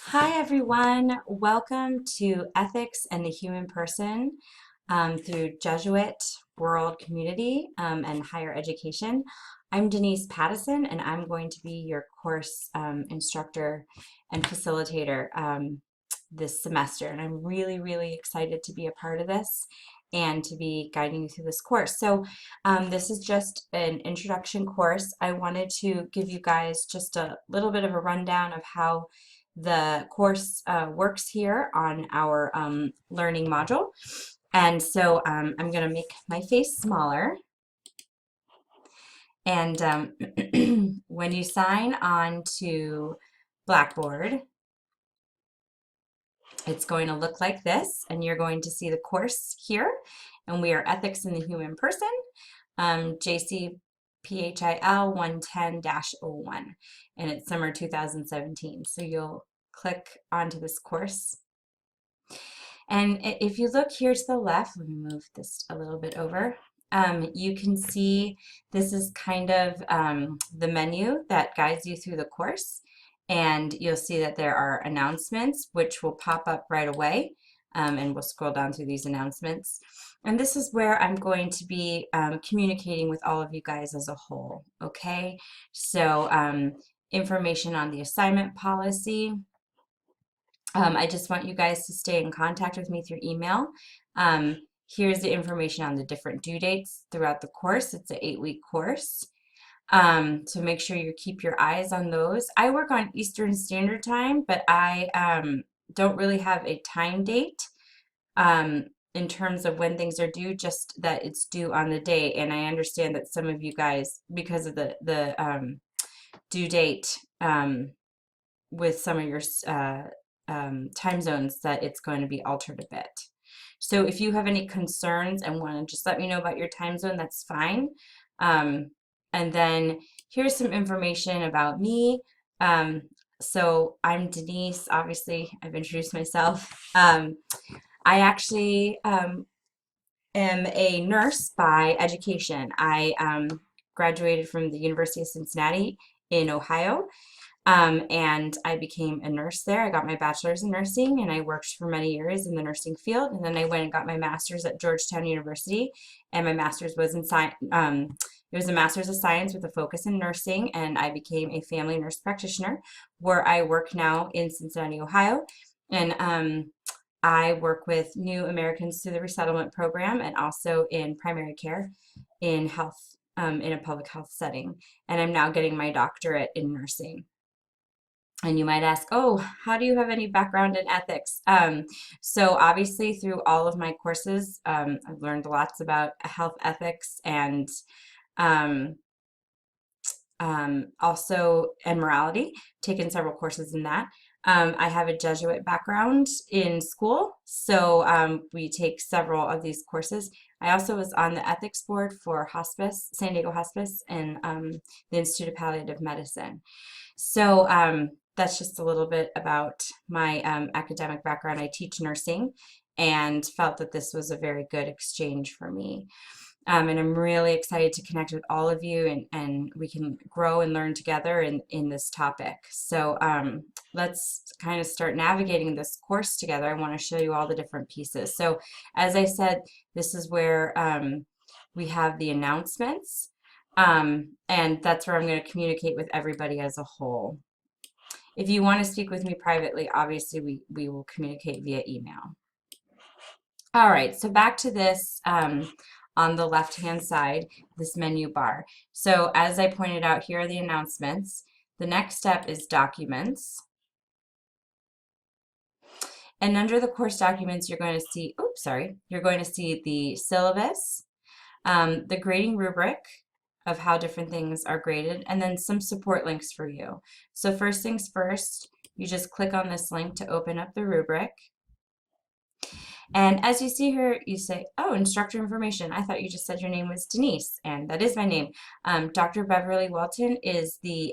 Hi, everyone. Welcome to Ethics and the Human Person through Jesuit World Community and Higher Education. I'm Denise Pattison, and I'm going to be your course instructor and facilitator this semester. And I'm really, really excited to be a part of this and to be guiding you through this course. So this is just an introduction course. I wanted to give you guys just a little bit of a rundown of how the course works here on our learning module. And so I'm going to make my face smaller. And when you sign on to Blackboard, it's going to look like this, and you're going to see the course here. And we are Ethics in the Human Person, JWL110-01, and it's summer 2017. So you'll click onto this course. And if you look here to the left, let me move this a little bit over. You can see this is kind of the menu that guides you through the course. And you'll see that there are announcements, which will pop up right away. And we'll scroll down through these announcements. And this is where I'm going to be communicating with all of you guys as a whole, okay? So information on the assignment policy. I just want you guys to stay in contact with me through email. Here's the information on the different due dates throughout the course. It's an 8-week course. So make sure you keep your eyes on those. I work on Eastern Standard Time, but I don't really have a time date in terms of when things are due, just that it's due on the day. And I understand that some of you guys, because of the due date with some of your time zones, that it's going to be altered a bit. So if you have any concerns and want to just let me know about your time zone, that's fine. And then here's some information about me. So I'm Denise. Obviously, I've introduced myself. I actually am a nurse by education. I graduated from the University of Cincinnati in Ohio. And I became a nurse there. I got my bachelor's in nursing, and I worked for many years in the nursing field. And then I went and got my master's at Georgetown University, and my master's was in science. It was a master's of science with a focus in nursing, and I became a family nurse practitioner, where I work now in Cincinnati, Ohio. And I work with new Americans through the resettlement program, and also in primary care in health, in a public health setting. And I'm now getting my doctorate in nursing. And you might ask, oh, how do you have any background in ethics? So obviously through all of my courses, I've learned lots about health ethics and um, also and morality, taken several courses in that. I have a Jesuit background in school, so we take several of these courses. I also was on the ethics board for hospice, San Diego Hospice, and the Institute of Palliative Medicine. So that's just a little bit about my academic background. I teach nursing and felt that this was a very good exchange for me. And I'm really excited to connect with all of you, and we can grow and learn together in this topic. So let's kind of start navigating this course together. I want to show you all the different pieces. So as I said, this is where we have the announcements, and that's where I'm going to communicate with everybody as a whole. If you want to speak with me privately, obviously we will communicate via email. All right, so back to this on the left-hand side, this menu bar. So as I pointed out, here are the announcements. The next step is documents. And under the course documents, you're going to see, oops, sorry, you're going to see the syllabus, the grading rubric of how different things are graded, and then some support links for you. So first things first, you just click on this link to open up the rubric. And as you see here, you say, oh, instructor information. I thought you just said your name was Denise, and that is my name. Dr. Beverly Welton is the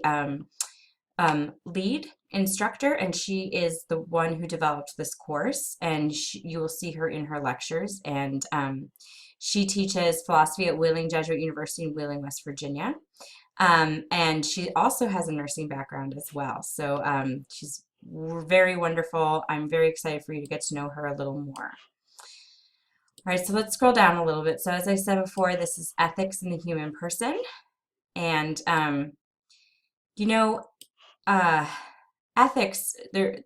lead instructor, and she is the one who developed this course, and you will see her in her lectures. And she teaches philosophy at Wheeling Jesuit University in Wheeling, West Virginia. And she also has a nursing background as well. So she's very wonderful. I'm very excited for you to get to know her a little more. All right, so let's scroll down a little bit. So as I said before, this is ethics in the human person. And, you know, uh, ethics there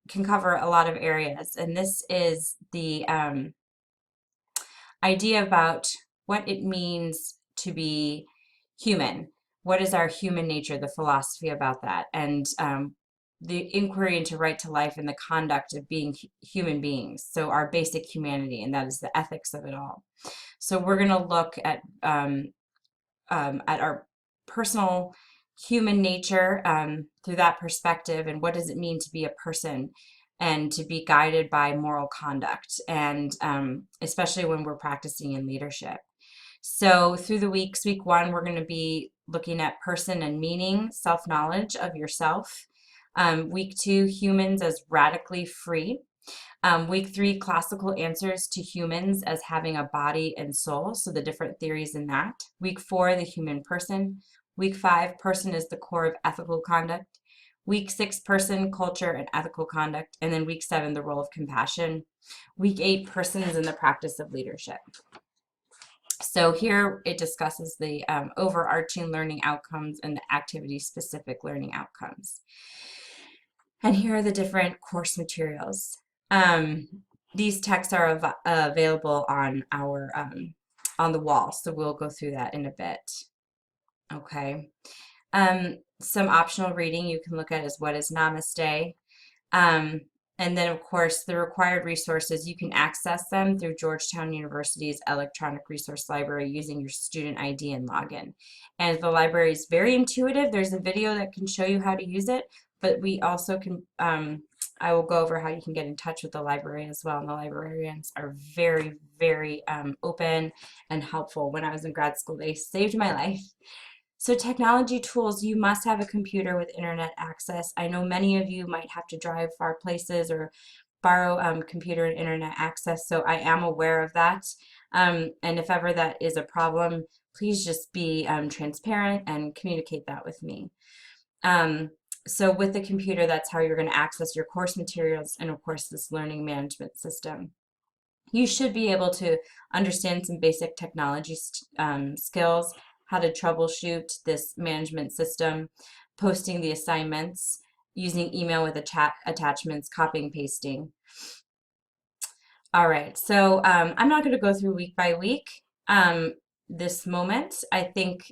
can cover a lot of areas. And this is the idea about what it means to be human. What is our human nature, the philosophy about that, and the inquiry into right to life and the conduct of being human beings. So our basic humanity, and that is the ethics of it all. So we're going to look at our personal human nature through that perspective, and what does it mean to be a person and to be guided by moral conduct, and especially when we're practicing in leadership. So through the weeks, week one, we're going to be looking at person and meaning, self-knowledge of yourself. Week two, humans as radically free. Week three, classical answers to humans as having a body and soul, so the different theories in that. Week four, the human person. Week five, person is the core of ethical conduct. Week six, person, culture, and ethical conduct. And then week seven, the role of compassion. Week eight, persons in the practice of leadership. So here it discusses the overarching learning outcomes and the activity-specific learning outcomes. And here are the different course materials. These texts are available on our on the wall, so we'll go through that in a bit. Okay. Some optional reading you can look at is what is Namaste. And then, of course, the required resources, you can access them through Georgetown University's electronic resource library using your student ID and login. And the library is very intuitive. There's a video that can show you how to use it, but we also can, I will go over how you can get in touch with the library as well. And the librarians are very, very open and helpful. When I was in grad school, they saved my life. So technology tools, you must have a computer with internet access. I know many of you might have to drive far places or borrow computer and internet access, so I am aware of that. And if ever that is a problem, please just be transparent and communicate that with me. So with the computer, that's how you're going to access your course materials and, of course, this learning management system. You should be able to understand some basic technology skills, how to troubleshoot this management system, posting the assignments, using email with attachments, copying, pasting. All right, so I'm not going to go through week by week this moment. I think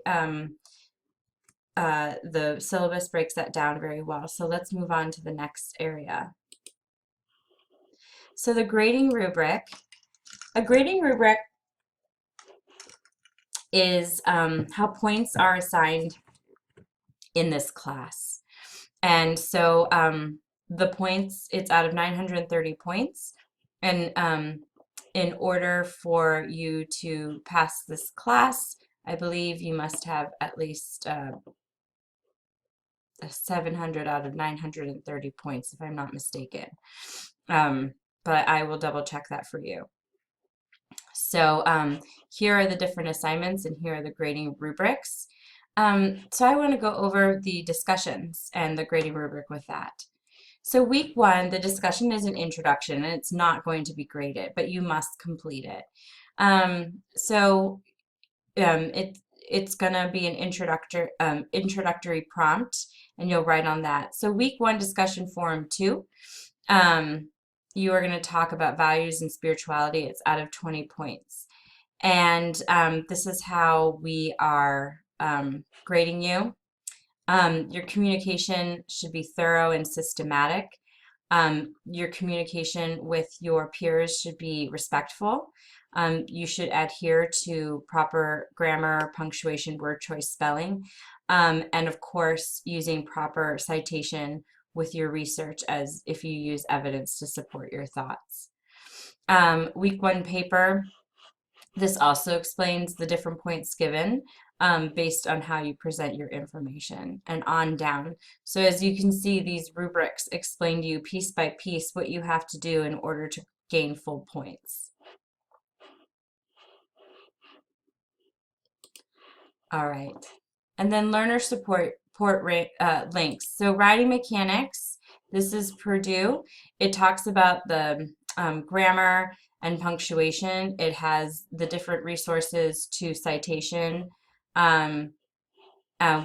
the syllabus breaks that down very well. So let's move on to the next area. So the grading rubric. A grading rubric is how points are assigned in this class. And so the points, it's out of 930 points. And in order for you to pass this class, I believe you must have at least 700 out of 930 points, if I'm not mistaken. But I will double check that for you. So here are the different assignments, and here are the grading rubrics. So I want to go over the discussions and the grading rubric with that. So week one, the discussion is an introduction, and it's not going to be graded, but you must complete it. It's going to be an introductory prompt, and you'll write on that. So week one, discussion forum 2. You are going to talk about values and spirituality. It's out of 20 points. And this is how we are grading you. Your communication should be thorough and systematic. Your communication with your peers should be respectful. You should adhere to proper grammar, punctuation, word choice, spelling, and of course, using proper citation with your research as if you use evidence to support your thoughts. Week one paper, this also explains the different points given based on how you present your information and on down. So as you can see, these rubrics explain to you piece by piece what you have to do in order to gain full points. All right. And then learner support links. So writing mechanics, This is Purdue. It talks about the grammar and punctuation. It has the different resources to citation. Um,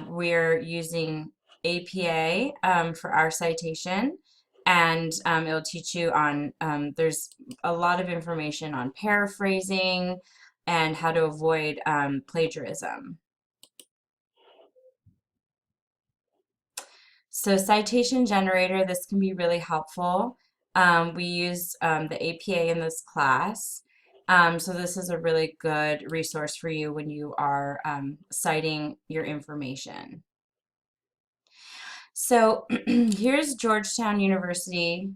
we're using APA for our citation, and it'll teach you on, there's a lot of information on paraphrasing and how to avoid plagiarism. So citation generator, this can be really helpful. We use the APA in this class. So this is a really good resource for you when you are citing your information. So here's Georgetown University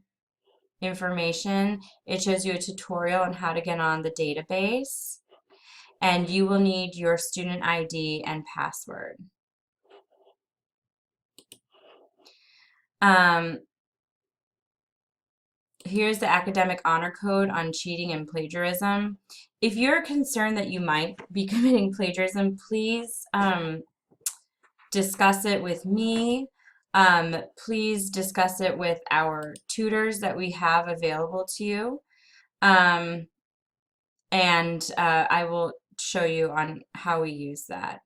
information. It shows you a tutorial on how to get on the database, and you will need your student ID and password. Here's the academic honor code on cheating and plagiarism. If you're concerned that you might be committing plagiarism, please discuss it with me. Please discuss it with our tutors that we have available to you. And I will show you on how we use that.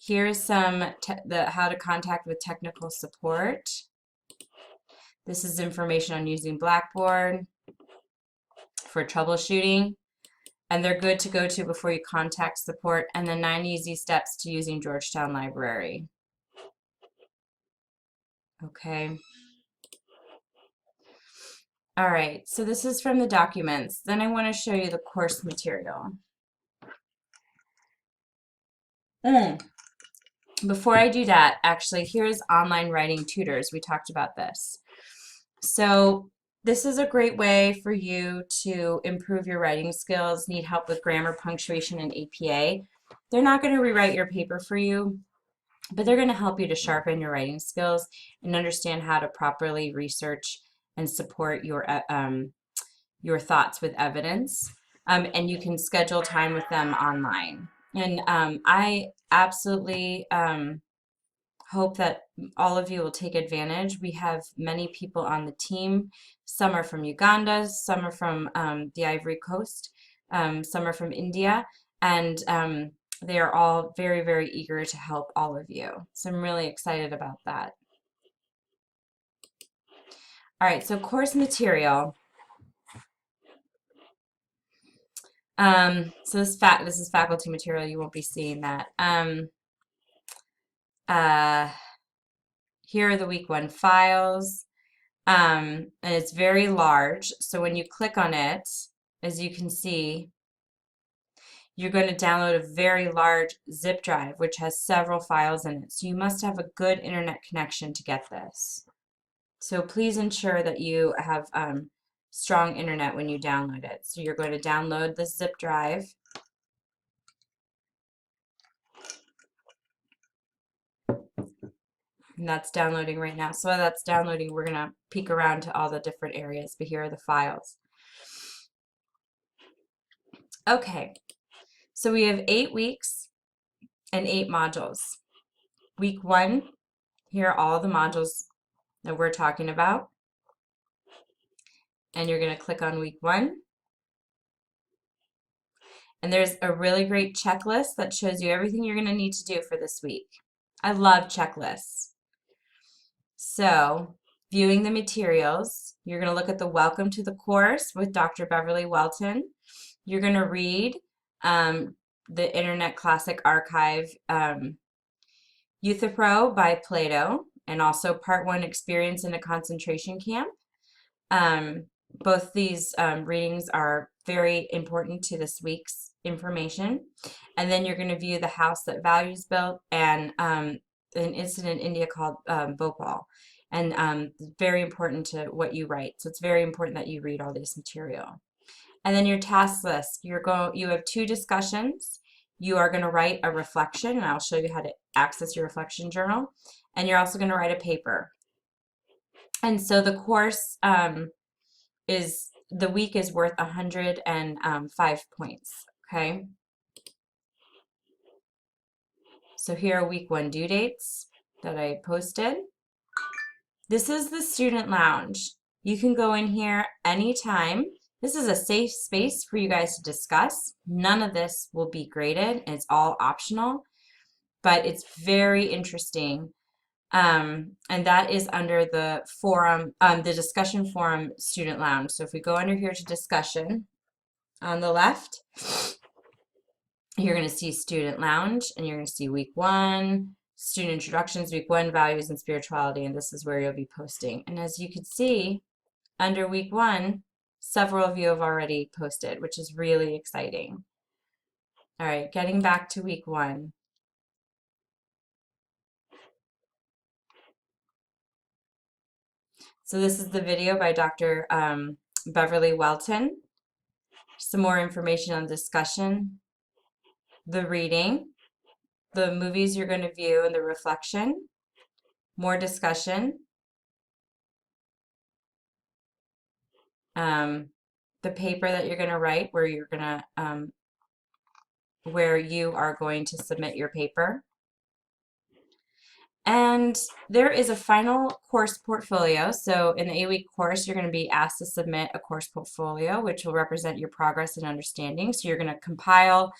Here's some how to contact with technical support. This is information on using Blackboard for troubleshooting, and they're good to go to before you contact support, and the 9 easy steps to using Georgetown Library. Okay. All right, so this is from the documents. Then I want to show you the course material. Before I do that, actually, here's online writing tutors. We talked about this. So this is a great way for you to improve your writing skills, need help with grammar, punctuation, and APA. They're not going to rewrite your paper for you, but they're going to help you to sharpen your writing skills and understand how to properly research and support your thoughts with evidence. And you can schedule time with them online. And I absolutely hope that all of you will take advantage. We have many people on the team. Some are from Uganda, some are from the Ivory Coast, some are from India, and they are all very, very eager to help all of you. So I'm really excited about that. All right, so course material. So this is faculty material. You won't be seeing that. Here are the week 1 files. And it's very large. So when you click on it, as you can see, you're going to download a very large zip drive, which has several files in it. So you must have a good internet connection to get this. So please ensure that you have strong internet when you download it. So you're going to download the zip drive. And that's downloading right now. So while that's downloading, we're going to peek around to all the different areas, but here are the files. Okay, so we have 8 weeks and 8 modules. Week 1, here are all the modules that we're talking about. And you're going to click on week 1. And there's a really great checklist that shows you everything you're going to need to do for this week. I love checklists. So, viewing the materials, you're going to look at the Welcome to the Course with Dr. Beverly Welton. You're going to read the Internet Classic Archive, Euthyphro by Plato, and also Part 1, Experience in a Concentration Camp. Both these readings are very important to this week's information. And then you're going to view The House That Values Built and an incident in India called Bhopal. And very important to what you write. So it's very important that you read all this material. And then your task list. You have 2 discussions. You are going to write a reflection, and I'll show you how to access your reflection journal. And you're also going to write a paper. And so the course the week is worth 105 points, okay? So here are week 1 due dates that I posted. This is the student lounge. You can go in here anytime. This is a safe space for you guys to discuss. None of this will be graded. It's all optional, but it's very interesting. And that is under the forum, the discussion forum student lounge. So if we go under here to discussion on the left, you're going to see student lounge, and you're going to see week 1, student introductions, week 1, values and spirituality, and this is where you'll be posting. And as you can see, under week 1, several of you have already posted, which is really exciting. All right, getting back to week 1. So this is the video by Dr. Beverly Welton. Some more information on discussion, the reading, the movies you're going to view, and the reflection, more discussion, the paper that you're going to write, where you're going to where you are going to submit your paper. And there is a final course portfolio. So in the 8-week course, you're going to be asked to submit a course portfolio, which will represent your progress and understanding. So you're going to compile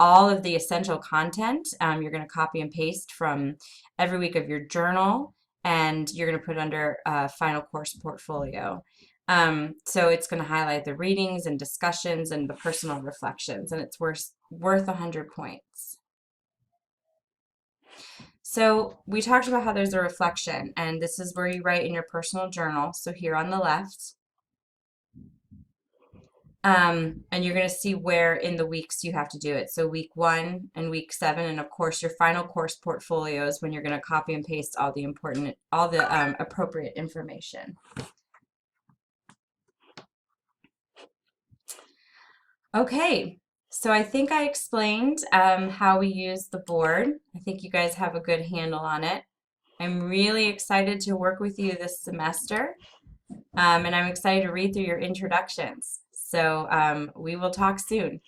all of the essential content. You're going to copy and paste from every week of your journal, and you're going to put it under final course portfolio. So it's going to highlight the readings and discussions and the personal reflections, and it's worth 100 points. So we talked about how there's a reflection, and this is where you write in your personal journal. So here on the left, and you're going to see where in the weeks you have to do it. So week 1 and week 7, and of course your final course portfolio is when you're going to copy and paste all the appropriate information. Okay, so I think I explained how we use the board. I think you guys have a good handle on it. I'm really excited to work with you this semester, and I'm excited to read through your introductions. So we will talk soon.